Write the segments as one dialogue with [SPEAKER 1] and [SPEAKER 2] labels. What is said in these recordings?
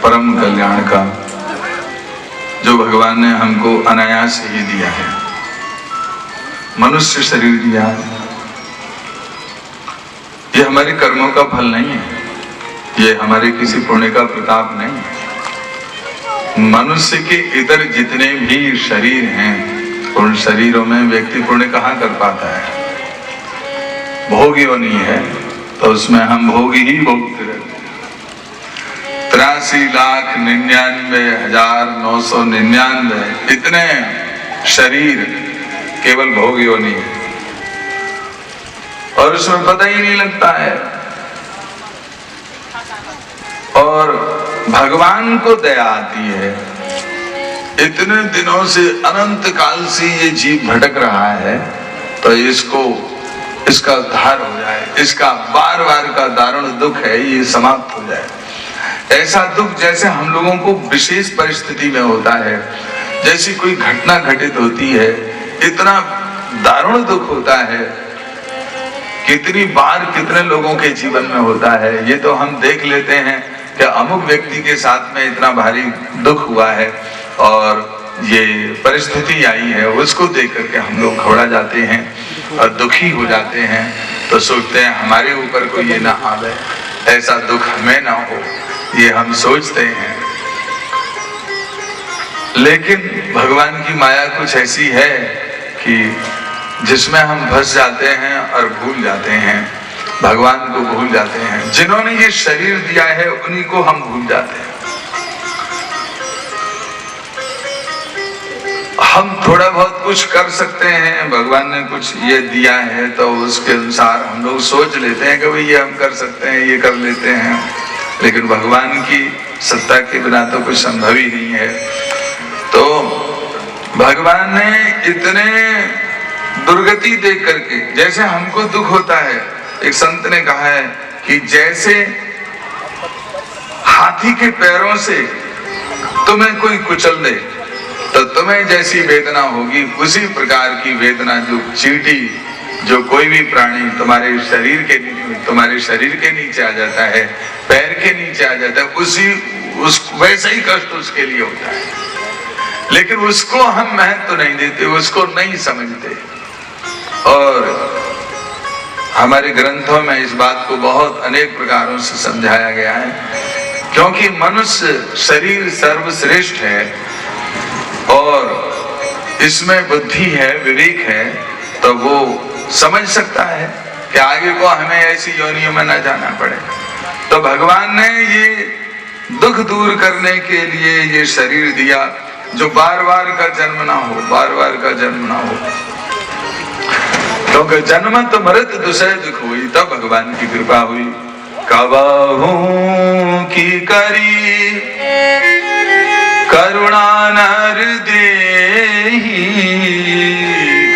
[SPEAKER 1] परम कल्याण का, जो भगवान ने हमको अनायास ही दिया है। मनुष्य शरीर दिया, ये हमारे कर्मों का फल नहीं है, ये हमारे किसी पुण्य का प्रताप नहीं है। मनुष्य के इधर जितने भी शरीर हैं, उन शरीरों में व्यक्ति पुण्य कहाँ कर पाता है? भोग योनि है तो उसमें हम भोगी ही भोगते रहते हैं। 83,99,999 इतने शरीर केवल भोग योनि है, और उसमें पता ही नहीं लगता है। और भगवान को दया आती है, इतने दिनों से अनंत काल से ये जीव भटक रहा है, तो इसका उद्धार हो जाए, इसका बार बार का दारुण दुख है ये समाप्त हो जाए। ऐसा दुख जैसे हम लोगों को विशेष परिस्थिति में होता है, जैसी कोई घटना घटित होती है, इतना दारुण दुख होता है, कितनी बार कितने लोगों के जीवन में होता है। ये तो हम देख लेते हैं कि अमुक व्यक्ति के साथ में इतना भारी दुख हुआ है और ये परिस्थिति आई है, उसको देख करके हम लोग घबरा जाते हैं और दुखी हो जाते हैं, तो सोचते हैं हमारे ऊपर कोई ये ना आवे, ऐसा दुख हमें ना हो, ये हम सोचते हैं। लेकिन भगवान की माया कुछ ऐसी है कि जिसमें हम फंस जाते हैं और भूल जाते हैं, भगवान को भूल जाते हैं। जिन्होंने ये शरीर दिया है उन्हीं को हम भूल जाते हैं। हम थोड़ा बहुत कुछ कर सकते हैं, भगवान ने कुछ ये दिया है तो उसके अनुसार हम लोग सोच लेते हैं कि भाई ये हम कर सकते हैं, ये कर लेते हैं, लेकिन भगवान की सत्ता के बिना तो कुछ संभव ही नहीं है। तो भगवान ने इतने दुर्गति देख करके, जैसे हमको दुख होता है, एक संत ने कहा है कि जैसे हाथी के पैरों से तुम्हें कोई कुचल दे तो तुम्हें जैसी वेदना होगी, उसी प्रकार की वेदना जो चींटी, जो कोई भी प्राणी तुम्हारे शरीर के नीचे आ जाता है, पैर के नीचे आ जाता है, वैसा ही कष्ट उसके लिए होता है। लेकिन उसको हम महत्व तो नहीं देते, उसको नहीं समझते। और हमारे ग्रंथों में इस बात को बहुत अनेक प्रकारों से समझाया गया है, क्योंकि मनुष्य शरीर सर्वश्रेष्ठ है और इसमें बुद्धि है, विवेक है, तो वो समझ सकता है कि आगे को हमें ऐसी योनियों में न जाना पड़े। तो भगवान ने ये दुख दूर करने के लिए ये शरीर दिया, जो बार बार का जन्म ना हो, बार बार का जन्म ना हो, क्योंकि जन्मत मरत दुसह दुख हुई, तब भगवान की कृपा हुई। कबहू की करी करुणा नर देहि,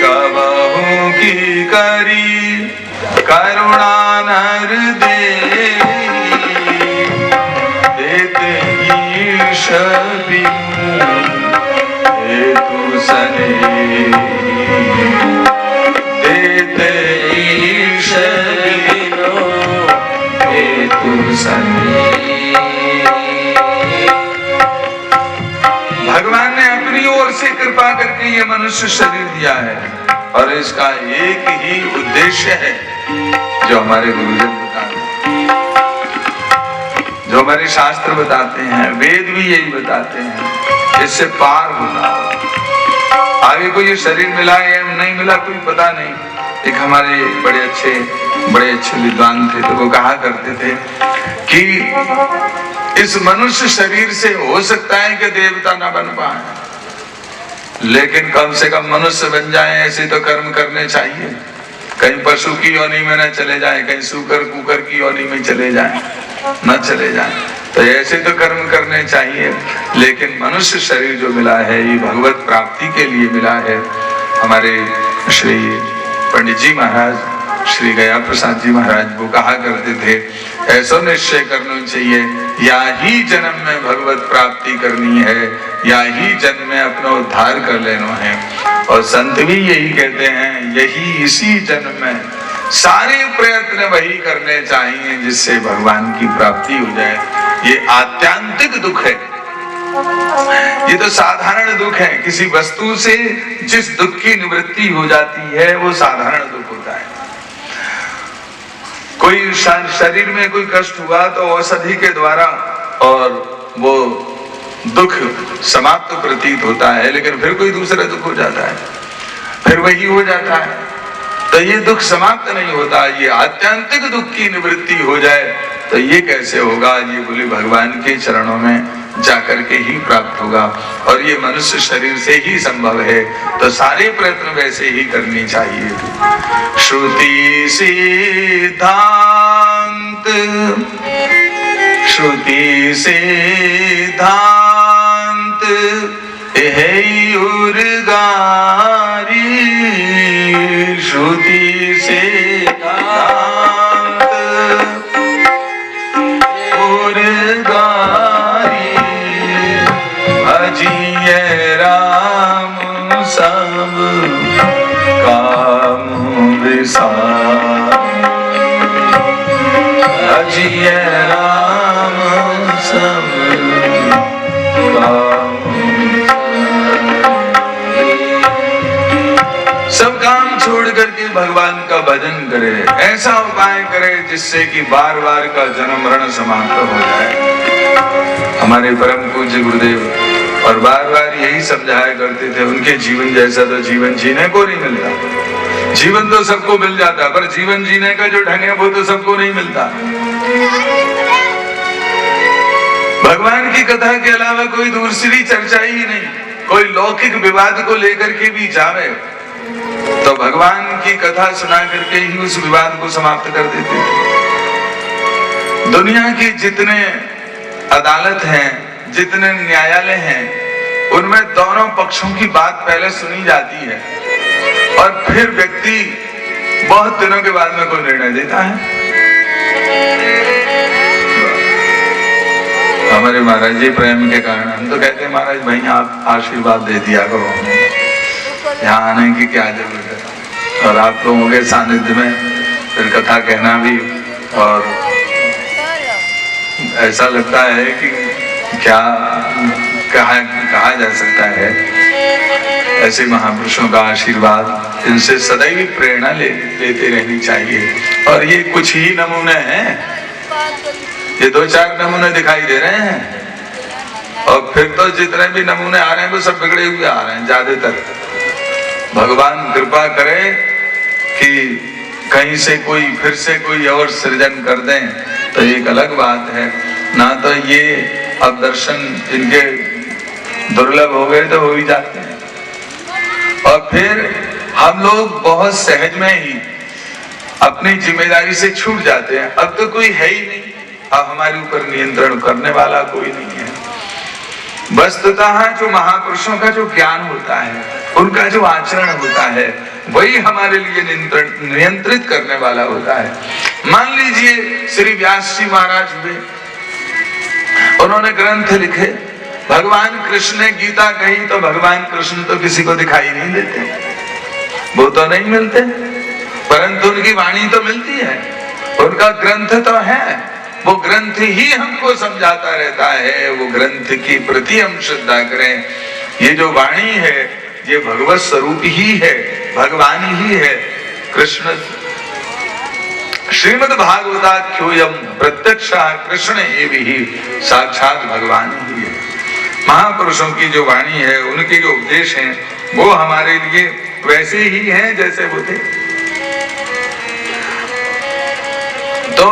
[SPEAKER 1] कबहू की करी करुणा नर देहि, देते ईश बिनु हेतु सने, देते ईश बिनु हेतु सने। भगवान ने अपनी ओर से कृपा करके ये मनुष्य शरीर दिया है, और इसका एक ही उद्देश्य है जो हमारे गुरुजन बताते हैं, जो हमारे शास्त्र बताते हैं, वेद भी यही बताते हैं, इससे पार होना। आगे को ये शरीर मिला या नहीं मिला कोई पता नहीं। एक हमारे बड़े अच्छे विद्वान थे, तो वो कहा करते थे कि इस मनुष्य शरीर से हो सकता है कि देवता ना बन पाए, लेकिन कम से कम मनुष्य बन जाए, ऐसे तो कर्म करने चाहिए। कहीं पशु की योनि में न चले जाए, कहीं सूकर कुकर की योनि में चले जाए, न चले जाए, तो ऐसे तो कर्म करने चाहिए। लेकिन मनुष्य शरीर जो मिला है ये भगवत प्राप्ति के लिए मिला है। हमारे श्री पंडित जी महाराज, श्री गया प्रसाद जी महाराज वो कहा करते थे, ऐसा निश्चय करना चाहिए, या ही जन्म में भगवत प्राप्ति करनी है, या ही जन्म में अपना उद्धार कर लेना है। और संत भी यही कहते हैं, यही इसी जन्म में सारे प्रयत्न वही करने चाहिए जिससे भगवान की प्राप्ति हो जाए। ये आत्यांतिक दुख है, ये तो साधारण दुख है। किसी वस्तु से जिस दुख की निवृत्ति हो जाती है वो साधारण दुख होता है। कोई शरीर में कोई कष्ट हुआ तो औषधि के द्वारा और वो दुख समाप्त प्रतीत होता है, लेकिन फिर कोई दूसरा दुख हो जाता है, फिर वही हो जाता है। तो ये दुख समाप्त नहीं होता। ये आत्यांतिक दुख की निवृत्ति हो जाए तो ये कैसे होगा? ये बोले भगवान के चरणों में जाकर के ही प्राप्त होगा, और ये मनुष्य शरीर से ही संभव है। तो सारे प्रयत्न वैसे ही करनी चाहिए। श्रुति सिद्धांत, श्रुति सिद्धांत यही उर्गारी, श्रुति सिद्धांत उर्गारी, भजिए राम सब काम विसार, भजिए राम सब काम, सब काम छोड़ करके भगवान का भजन करे। ऐसा उपाय करे जिससे कि बार बार का जन्म मरण समाप्त हो जाए। हमारे परम पूज्य गुरुदेव और बार बार यही समझाया करते थे, उनके जीवन जैसा तो जीवन जीने को नहीं मिलता। जीवन तो सबको मिल जाता, पर जीवन जीने का जो ढंग है वो तो सबको नहीं मिलता। भगवान की कथा के अलावा कोई दूसरी चर्चा ही नहीं। कोई लौकिक विवाद को लेकर के भी जावे तो भगवान की कथा सुना करके ही उस विवाद को समाप्त कर देते थे। दुनिया के जितने अदालत हैं, जितने न्यायालय हैं, उनमें दोनों पक्षों की बात पहले सुनी जाती है और फिर व्यक्ति बहुत दिनों के बाद में कोई निर्णय देता है। हमारे महाराज जी प्रेम के कारण हम तो कहते हैं, महाराज भाई आप आशीर्वाद दे दिया करो, यहाँ आने की क्या जरूरत है। और आप लोगों के सानिध्य में फिर कथा कहना भी, और ऐसा लगता है कि क्या कहा जा सकता है। ऐसे महापुरुषों का आशीर्वाद, इनसे सदैव प्रेरणा लेते रहनी चाहिए। और ये कुछ ही नमूने हैं, ये 2-4 नमूने दिखाई दे रहे हैं, और फिर तो जितने भी नमूने आ रहे हैं वो सब बिगड़े हुए आ रहे हैं ज्यादातर। भगवान कृपा करे कि कहीं से कोई फिर से कोई और सृजन कर दें तो एक अलग बात है, ना तो ये अब दर्शन इनके दुर्लभ हो गए तो हो ही जाते हैं। और फिर हम लोग बहुत सहज में ही अपनी जिम्मेदारी से छूट जाते हैं। अब तो कोई है ही नहीं, अब हमारे ऊपर नियंत्रण करने वाला कोई नहीं है। वस्तुतः जो महापुरुषों का जो ज्ञान होता है, उनका जो आचरण होता है, वही हमारे लिए नियंत्रित करने वाला होता है। मान लीजिए श्री व्यास जी महाराज हुए, उन्होंने ग्रंथ लिखे, भगवान कृष्ण ने गीता कही तो भगवान कृष्ण तो किसी को दिखाई नहीं देते, वो तो नहीं मिलते, परंतु उनकी वाणी तो मिलती है, उनका ग्रंथ तो है। वो ग्रंथ ही हमको समझाता रहता है, वो ग्रंथ की प्रति हम श्रद्धा करें। ये जो वाणी है ये भगवत स्वरूप ही है, भगवान ही है। कृष्ण श्रीमद् भागवताख्योयम प्रत्यक्ष कृष्ण एवं ही, साक्षात भगवान ही है। महापुरुषों की जो वाणी है, उनके जो उपदेश हैं, वो हमारे लिए वैसे ही हैं जैसे वो थे। तो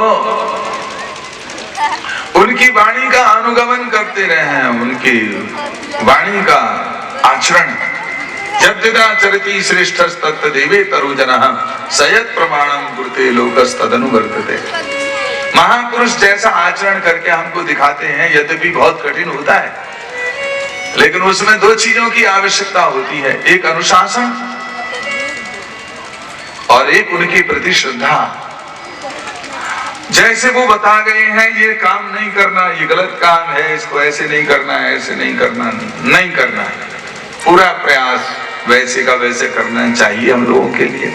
[SPEAKER 1] उनकी वाणी का अनुगमन करते रहे हैं, उनकी वाणी का आचरण। यद्यदा चरति श्रेष्ठस्तत्र देवे तरुजनः सयत् प्रमाणं कुरुते लोकस्तदनुवर्तते। महापुरुष जैसा आचरण करके हमको दिखाते हैं, यद्यपि बहुत कठिन होता है, लेकिन उसमें 2 चीजों की आवश्यकता होती है, एक अनुशासन और एक उनके प्रति श्रद्धा। जैसे वो बता गए हैं ये काम नहीं करना, ये गलत काम है, इसको ऐसे नहीं करना है, ऐसे नहीं करना, नहीं करना है, पूरा प्रयास वैसे का वैसे करना चाहिए हम लोगों के लिए।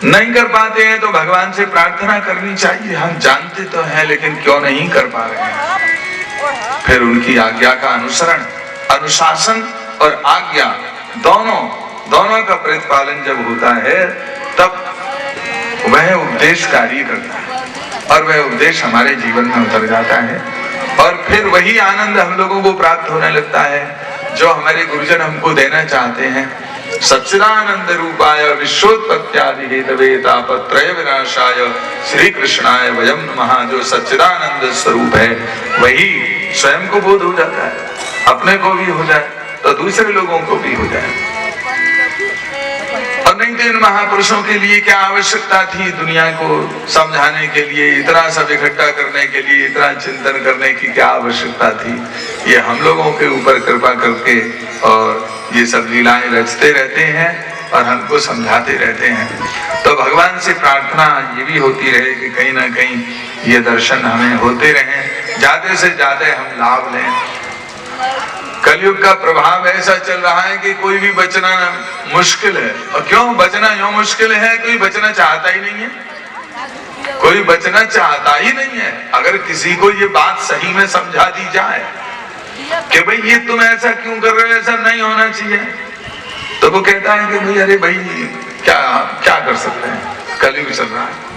[SPEAKER 1] नहीं कर पाते हैं तो भगवान से प्रार्थना करनी चाहिए। हम जानते तो हैं लेकिन क्यों नहीं कर पा रहे हैं। फिर उनकी आज्ञा का अनुसरण, अनुशासन और आज्ञा दोनों का प्रतिपालन जब होता है तब वह उपदेश कार्य करता है और वह उपदेश हमारे जीवन में उतर जाता है और फिर वही आनंद हम लोगों को प्राप्त होने लगता है जो हमारे गुरुजन हमको देना चाहते हैं। सच्चिदानंद रूपाय विश्वोत्पत्त्यादि हेतवे तापत्रय विनाशाय श्री कृष्णाय वयं नमः। जो सच्चिदानंद स्वरूप है वही स्वयं को बोध हो जाता है, अपने को भी हो जाए तो दूसरे लोगों को भी हो जाए। और नहीं तो इन महापुरुषों के लिए क्या आवश्यकता थी दुनिया को समझाने के लिए, इतना सब इकट्ठा करने के लिए, इतना चिंतन करने की क्या आवश्यकता थी। ये हम लोगों के ऊपर कृपा करके और ये सब लीलाएं रचते रहते हैं और हमको समझाते रहते हैं। तो भगवान से प्रार्थना ये भी होती रहे कि कहीं ना कहीं ये दर्शन हमें होते रहे, ज्यादा से ज्यादा हम लाभ लें। कलयुग का प्रभाव ऐसा चल रहा है कि कोई भी बचना मुश्किल है। और क्यों बचना यूं मुश्किल है? कोई बचना चाहता ही नहीं है, कोई बचना चाहता ही नहीं है। अगर किसी को ये बात सही में समझा दी जाए कि भाई ये तुम ऐसा क्यों कर रहे हो, ऐसा नहीं होना चाहिए, तो वो कहता है कि भाई अरे भाई क्या कर सकते हैं, कलयुग चल रहा है।